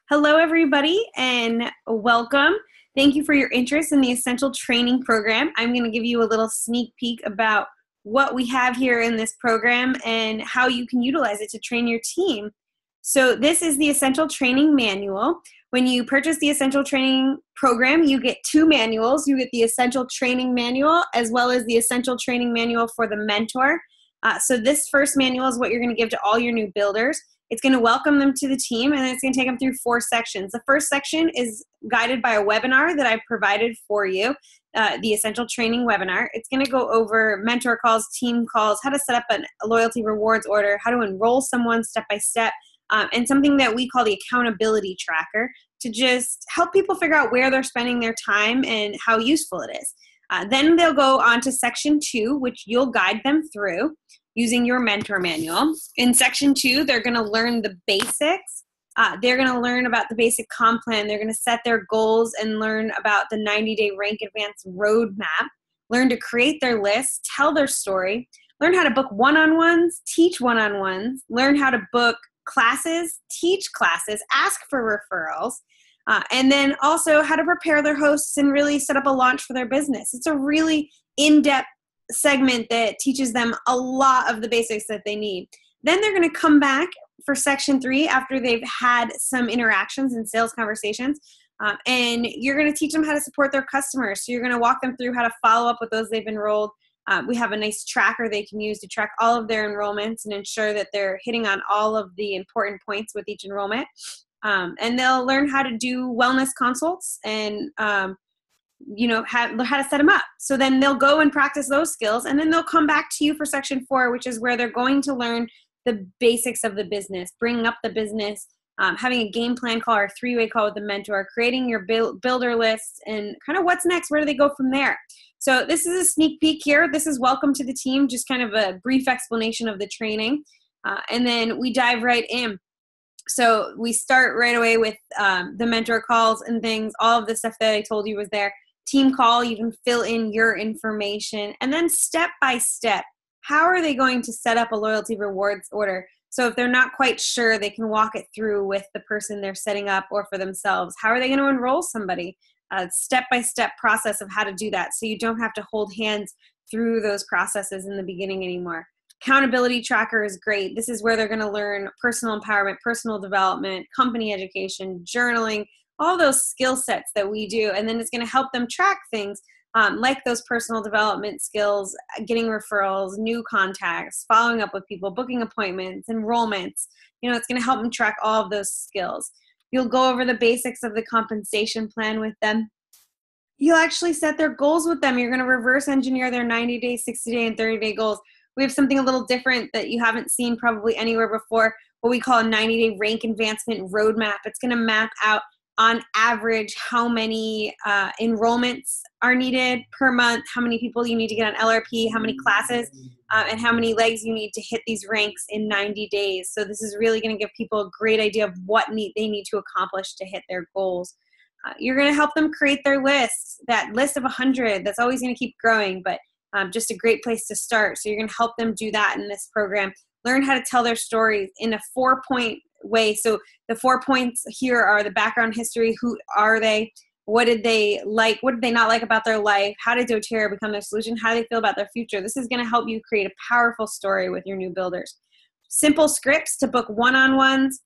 Hello, everybody, and welcome. Thank you for your interest in the Essential Training Program. I'm going to give you a little sneak peek about what we have here in this program and how you can utilize it to train your team. So this is the Essential Training Manual. When you purchase the Essential Training Program, you get two manuals. You get the Essential Training Manual as well as the Essential Training Manual for the mentor. So this first manual is what you're going to give to all your new builders. It's going to welcome them to the team, and it's going to take them through 4 sections. The first section is guided by a webinar that I provided for you, the Essential Training webinar. It's going to go over mentor calls, team calls, how to set up a loyalty rewards order, how to enroll someone step by step, and something that we call the accountability tracker to just help people figure out where they're spending their time and how useful it is. Then they'll go on to section 2, which you'll guide them through using your mentor manual. In section 2, they're going to learn the basics. They're going to learn about the basic comp plan. They're going to set their goals and learn about the 90-day Rank Advance roadmap, learn to create their list, tell their story, learn how to book one-on-ones, teach one-on-ones, learn how to book classes, teach classes, ask for referrals, and then also how to prepare their hosts and really set up a launch for their business. It's a really in-depth segment that teaches them a lot of the basics that they need. Then they're going to come back for section 3 after they've had some interactions and sales conversations, and you're going to teach them how to support their customers. So you're going to walk them through how to follow up with those they've enrolled. We have a nice tracker they can use to track all of their enrollments and ensure that they're hitting on all of the important points with each enrollment. And they'll learn how to do wellness consults and how to set them up. So then they'll go and practice those skills, and then they'll come back to you for section 4, which is where they're going to learn the basics of the business, bringing up the business, having a game plan call or a 3-way call with the mentor, creating your builder list, and kind of what's next, where do they go from there? So this is a sneak peek here. This is welcome to the team, just kind of a brief explanation of the training. And then we dive right in. So we start right away with the mentor calls and things. All of the stuff that I told you was there. Team call, you can fill in your information. And then step by step, how are they going to set up a loyalty rewards order? So if they're not quite sure, they can walk it through with the person they're setting up or for themselves. How are they going to enroll somebody? Step-by-step process of how to do that so you don't have to hold hands through those processes in the beginning anymore. Accountability tracker is great. This is where they're going to learn personal empowerment, personal development, company education, journaling, all those skill sets that we do. And then it's going to help them track things like those personal development skills, getting referrals, new contacts, following up with people, booking appointments, enrollments. It's going to help them track all of those skills. You'll go over the basics of the compensation plan with them. You'll actually set their goals with them. You're going to reverse engineer their 90-day, 60-day, and 30-day goals. We have something a little different that you haven't seen probably anywhere before, what we call a 90-day rank advancement roadmap. It's going to map out on average how many enrollments are needed per month, how many people you need to get on LRP, how many classes, and how many legs you need to hit these ranks in 90 days. So this is really going to give people a great idea of what they need to accomplish to hit their goals. You're going to help them create their list, that list of 100 that's always going to keep growing, but just a great place to start. So you're going to help them do that in this program. Learn how to tell their stories in a 4-point way. So the 4 points here are the background history. Who are they? What did they like? What did they not like about their life? How did doTERRA become their solution? How do they feel about their future? This is going to help you create a powerful story with your new builders. Simple scripts to book one-on-ones.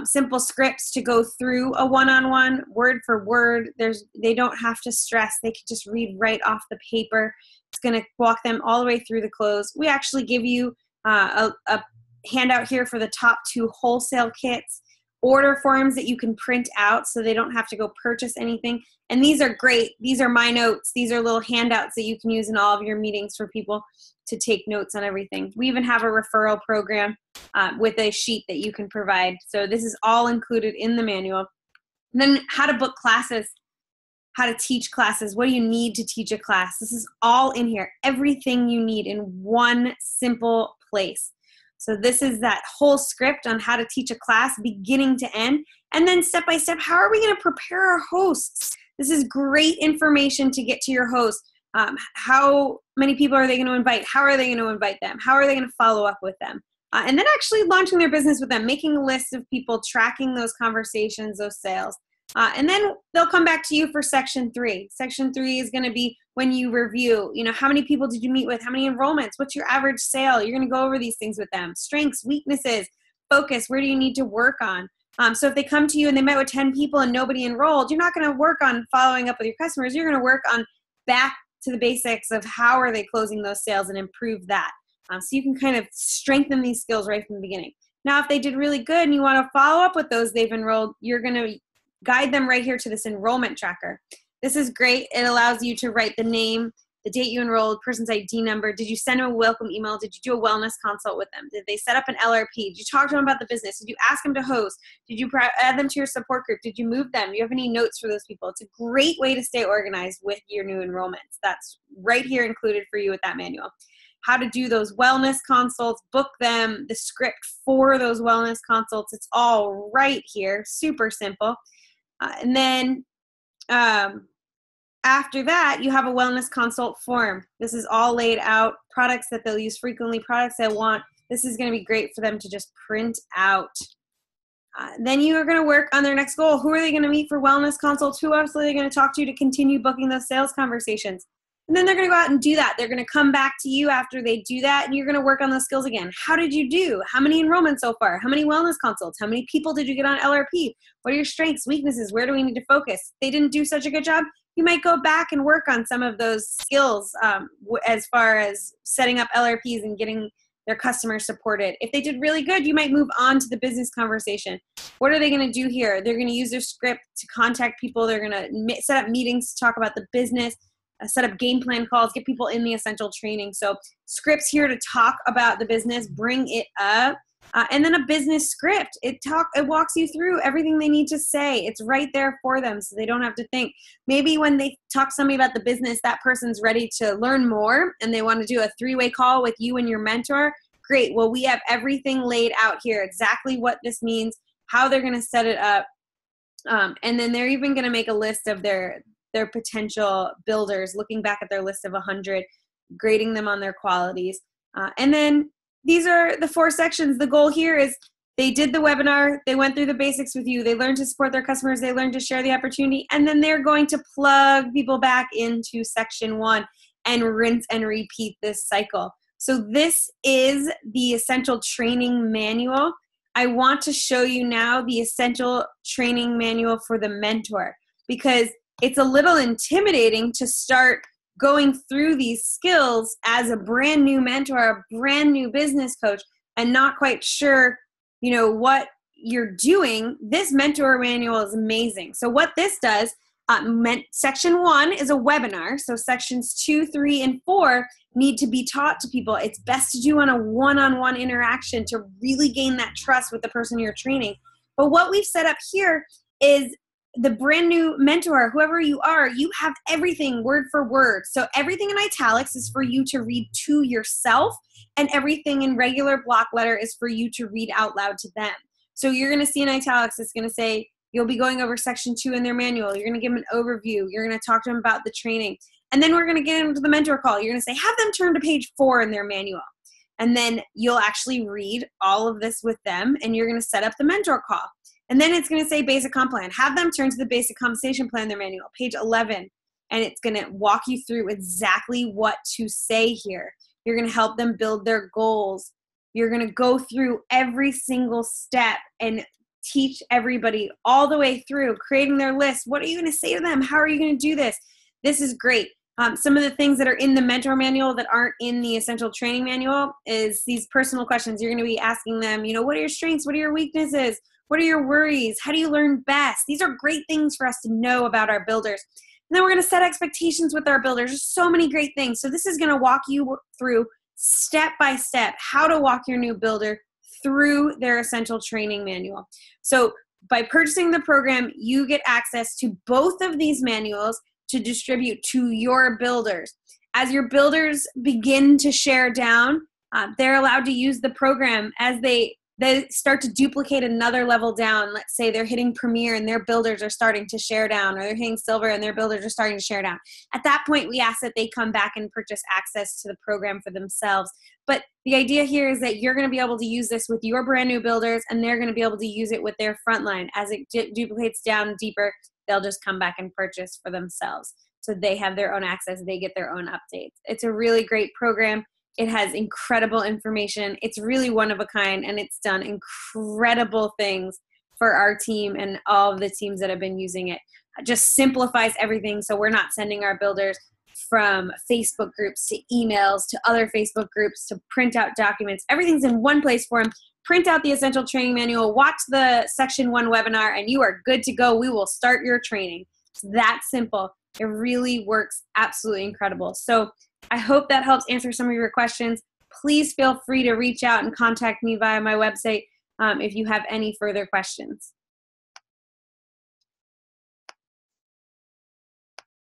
Simple scripts to go through a one-on-one word for word. They don't have to stress. They can just read right off the paper. It's going to walk them all the way through the close. We actually give you a handout here for the top 2 wholesale kits, order forms that you can print out so they don't have to go purchase anything. And these are great. These are my notes. These are little handouts that you can use in all of your meetings for people to take notes on everything. We even have a referral program with a sheet that you can provide. So this is all included in the manual. And then how to book classes, how to teach classes. What do you need to teach a class? This is all in here. Everything you need in one simple place. So this is that whole script on how to teach a class beginning to end. And then step by step, how are we going to prepare our hosts? This is great information to get to your host. How many people are they going to invite? How are they going to invite them? How are they going to follow up with them? and then actually launching their business with them, making a list of people, tracking those conversations, those sales. And then they'll come back to you for section 3. Section 3 is going to be when you review, how many people did you meet with? How many enrollments? What's your average sale? You're going to go over these things with them. Strengths, weaknesses, focus. Where do you need to work on? So if they come to you and they met with 10 people and nobody enrolled, you're not going to work on following up with your customers. You're going to work on back to the basics of how are they closing those sales and improve that. So you can kind of strengthen these skills right from the beginning. Now, if they did really good and you want to follow up with those they've enrolled, you're going to guide them right here to this enrollment tracker. This is great. It allows you to write the name, the date you enrolled, person's ID number. Did you send them a welcome email? Did you do a wellness consult with them? Did they set up an LRP? Did you talk to them about the business? Did you ask them to host? Did you add them to your support group? Did you move them? Do you have any notes for those people? It's a great way to stay organized with your new enrollments. That's right here included for you with that manual. How to do those wellness consults, book them, the script for those wellness consults. It's all right here. Super simple. And then after that, you have a wellness consult form. This is all laid out, products that they'll use frequently, products they want. This is going to be great for them to just print out. Then you are going to work on their next goal. Who are they going to meet for wellness consults? Who else are they going to talk to continue booking those sales conversations? And then they're going to go out and do that. They're going to come back to you after they do that, and you're going to work on those skills again. How did you do? How many enrollments so far? How many wellness consults? How many people did you get on LRP? What are your strengths, weaknesses? Where do we need to focus? If they didn't do such a good job, you might go back and work on some of those skills as far as setting up LRPs and getting their customers supported. If they did really good, you might move on to the business conversation. What are they going to do here? They're going to use their script to contact people. They're going to set up meetings to talk about the business, set up game plan calls, get people in the essential training. So scripts here to talk about the business, bring it up, and then a business script. It walks you through everything they need to say. It's right there for them so they don't have to think. Maybe when they talk to somebody about the business, that person's ready to learn more and they want to do a 3-way call with you and your mentor. Great. Well, we have everything laid out here, exactly what this means, how they're going to set it up. And then they're even going to make a list of their potential builders, looking back at their list of 100, grading them on their qualities. And then these are the 4 sections. The goal here is they did the webinar, they went through the basics with you, they learned to support their customers, they learned to share the opportunity, and then they're going to plug people back into section 1 and rinse and repeat this cycle. So this is the Essential Training Manual. I want to show you now the Essential Training Manual for the mentor, because it's a little intimidating to start going through these skills as a brand new mentor, a brand new business coach, and not quite sure, what you're doing. This mentor manual is amazing. So what this does, section 1 is a webinar. So sections 2, 3, and 4 need to be taught to people. It's best to do on a one-on-one interaction to really gain that trust with the person you're training. But what we've set up here is the brand new mentor, whoever you are, you have everything word for word. So everything in italics is for you to read to yourself, and everything in regular block letter is for you to read out loud to them. So you're going to see in italics, it's going to say, you'll be going over section 2 in their manual. You're going to give them an overview. You're going to talk to them about the training. And then we're going to get into the mentor call. You're going to say, have them turn to page 4 in their manual. And then you'll actually read all of this with them, and you're going to set up the mentor call. And then it's going to say basic comp plan. Have them turn to the basic compensation plan in their manual, page 11. And it's going to walk you through exactly what to say here. You're going to help them build their goals. You're going to go through every single step and teach everybody all the way through, creating their list. What are you going to say to them? How are you going to do this? This is great. Some of the things that are in the mentor manual that aren't in the essential training manual is these personal questions. You're going to be asking them, what are your strengths? What are your weaknesses? What are your worries? How do you learn best? These are great things for us to know about our builders. And then we're going to set expectations with our builders. There's so many great things. So this is going to walk you through step by step how to walk your new builder through their essential training manual. So by purchasing the program, you get access to both of these manuals to distribute to your builders. As your builders begin to share down, they're allowed to use the program as they they start to duplicate another level down. Let's say they're hitting Premier and their builders are starting to share down, or they're hitting Silver and their builders are starting to share down. At that point, we ask that they come back and purchase access to the program for themselves. But the idea here is that you're going to be able to use this with your brand new builders, and they're going to be able to use it with their frontline. As it duplicates down deeper, they'll just come back and purchase for themselves. So they have their own access. They get their own updates. It's a really great program. It has incredible information. It's really one of a kind, and it's done incredible things for our team and all of the teams that have been using it. It just simplifies everything, so we're not sending our builders from Facebook groups to emails to other Facebook groups to print out documents. Everything's in one place for them. Print out the Essential Training Manual, watch the Section 1 webinar, and you are good to go. We will start your training. It's that simple. It really works absolutely incredible. So I hope that helps answer some of your questions. Please feel free to reach out and contact me via my website if you have any further questions.